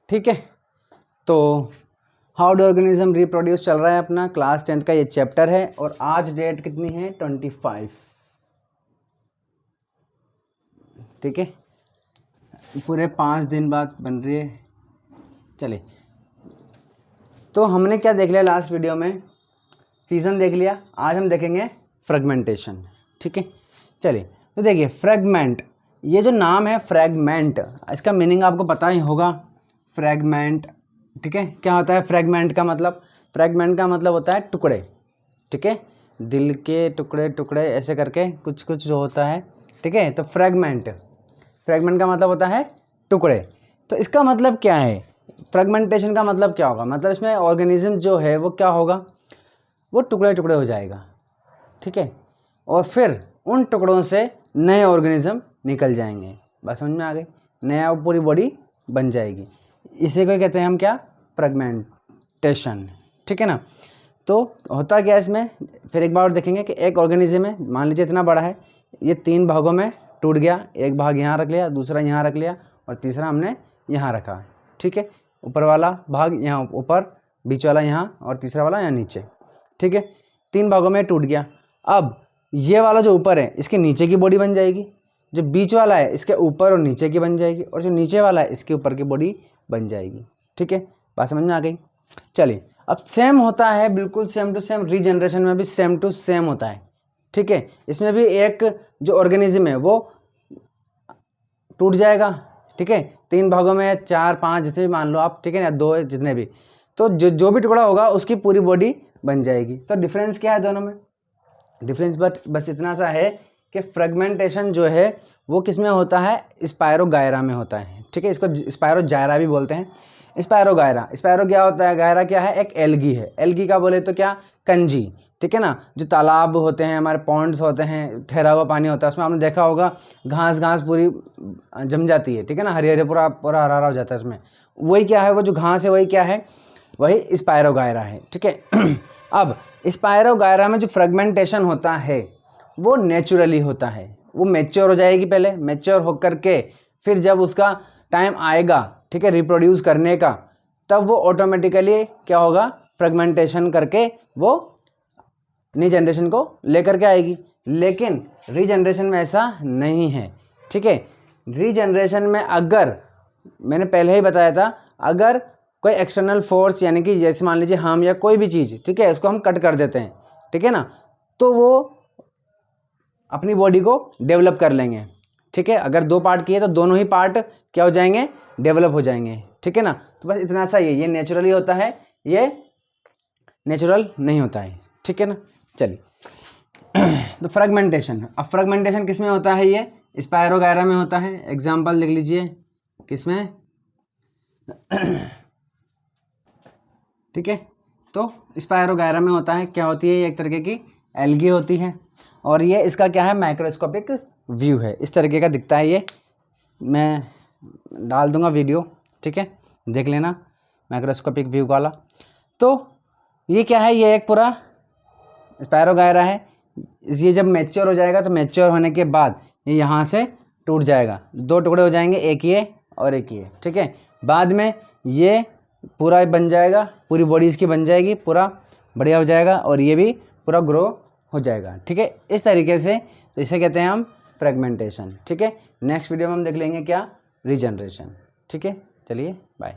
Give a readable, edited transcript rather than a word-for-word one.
ठीक है। तो हाउ डू ऑर्गेनिज्म रिप्रोड्यूस चल रहा है अपना, क्लास 10 का ये चैप्टर है और आज डेट कितनी है 25, ठीक है, पूरे 5 दिन बाद बन रही है। चलिए, तो हमने क्या देख लिया लास्ट वीडियो में, फिजन देख लिया, आज हम देखेंगे फ्रेगमेंटेशन, ठीक है। चलिए, तो देखिए फ्रेगमेंट, ये जो नाम है फ्रेगमेंट, इसका मीनिंग आपको पता ही होगा, फ्रेगमेंट, ठीक है। क्या होता है फ्रेगमेंट का मतलब? फ्रेगमेंट का मतलब होता है टुकड़े, ठीक है, दिल के टुकड़े टुकड़े ऐसे करके कुछ कुछ जो होता है, ठीक है। तो फ्रेगमेंट, फ्रेगमेंट का मतलब होता है टुकड़े। तो इसका मतलब क्या है, फ्रेगमेंटेशन का मतलब क्या होगा? मतलब इसमें ऑर्गेनिज्म जो है वो क्या होगा, वो टुकड़े टुकड़े हो जाएगा, ठीक है, और फिर उन टुकड़ों से नए ऑर्गेनिज्म निकल जाएंगे। बस समझ में आ गई, नया पूरी बॉडी बन जाएगी। इसे को कहते हैं हम क्या, फ्रेगमेंटेशन, ठीक है ना। तो होता क्या है इसमें, फिर एक बार और देखेंगे कि एक ऑर्गेनिज्म है, मान लीजिए इतना बड़ा है, ये 3 भागों में टूट गया, एक भाग यहाँ रख लिया, दूसरा यहाँ रख लिया और तीसरा हमने यहाँ रखा, ठीक है। ऊपर वाला भाग यहाँ ऊपर, बीच वाला यहाँ और तीसरा वाला यहाँ नीचे, ठीक है। 3 भागों में टूट गया। अब ये वाला जो ऊपर है इसके नीचे की बॉडी बन जाएगी, जो बीच वाला है इसके ऊपर और नीचे की बन जाएगी, और जो नीचे वाला है इसके ऊपर की बॉडी बन जाएगी, ठीक है। बात समझ में आ गई। चलिए, अब सेम होता है, बिल्कुल सेम टू सेम, रीजनरेशन में भी सेम टू सेम होता है, ठीक है। इसमें भी एक जो ऑर्गेनिज्म है वो टूट जाएगा, ठीक है, 3 भागों में 4 5 जैसे भी मान लो आप, ठीक है ना, 2 जितने भी, तो जो भी टुकड़ा होगा उसकी पूरी बॉडी बन जाएगी। तो डिफरेंस क्या है दोनों में? डिफरेंस बस इतना सा है कि फ्रेगमेंटेशन जो है वो किस में होता है, स्पायरोगायरा में होता है, ठीक है। इसको स्पायरोजायरा भी बोलते हैं। स्पायरोगायरा, स्पायरो क्या होता है, गायरा क्या है, एक एल्गी है। एल्गी का बोले तो क्या, कंजी, ठीक है ना। जो तालाब होते हैं हमारे, पॉन्ड्स होते हैं, ठहरा हुआ पानी होता है, उसमें आपने देखा होगा घास घास पूरी जम जाती है, ठीक है ना, हरी हरी पूरा पूरा हरा हरा हो जाता है उसमें। वही क्या है, वो जो घास है वही क्या है, वही स्पायरोगायरा है, ठीक है। अब स्पायरोगायरा में जो फ्रेगमेंटेशन होता है वो नेचुरली होता है, वो मैच्योर हो जाएगी पहले, मैच्योर होकर के फिर जब उसका टाइम आएगा, ठीक है, रिप्रोड्यूस करने का, तब वो ऑटोमेटिकली क्या होगा, फ्रेगमेंटेशन करके वो नई जनरेशन को लेकर के आएगी। लेकिन रीजनरेशन में ऐसा नहीं है, ठीक है। रीजनरेशन में अगर, मैंने पहले ही बताया था, अगर कोई एक्सटर्नल फोर्स, यानी कि जैसे मान लीजिए हम या कोई भी चीज़, ठीक है, उसको हम कट कर देते हैं, ठीक है ना, तो वो अपनी बॉडी को डेवलप कर लेंगे, ठीक है। अगर 2 पार्ट किए तो दोनों ही पार्ट क्या हो जाएंगे, डेवलप हो जाएंगे, ठीक है ना। तो बस इतना सा ये नेचुरली होता है, ये नेचुरल नहीं होता है, ठीक है ना। चलिए, तो फ्रेगमेंटेशन, अब फ्रेगमेंटेशन किस में होता है, ये स्पायरोगायरा में होता है। एग्जाम्पल लिख लीजिए, किसमें, ठीक है। तो स्पायरोगायरा में होता है, क्या होती है, ये एक तरीके की एल्गी होती है, और ये इसका क्या है, माइक्रोस्कोपिक व्यू है, इस तरीके का दिखता है ये। मैं डाल दूंगा वीडियो, ठीक है, देख लेना माइक्रोस्कोपिक व्यू वाला। तो ये क्या है, ये एक पूरा स्पायरोगायरा है। ये जब मैच्योर हो जाएगा तो मैच्योर होने के बाद ये यहाँ से टूट जाएगा, 2 टुकड़े हो जाएंगे, एक ये और एक ये, ठीक है। बाद में ये पूरा बन जाएगा, पूरी बॉडी इसकी बन जाएगी, पूरा बढ़िया हो जाएगा, और ये भी पूरा ग्रो हो जाएगा, ठीक है, इस तरीके से। तो इसे कहते हैं हम फ्रेगमेंटेशन, ठीक है। नेक्स्ट वीडियो में हम देख लेंगे क्या, रीजनरेशन, ठीक है। चलिए, बाय।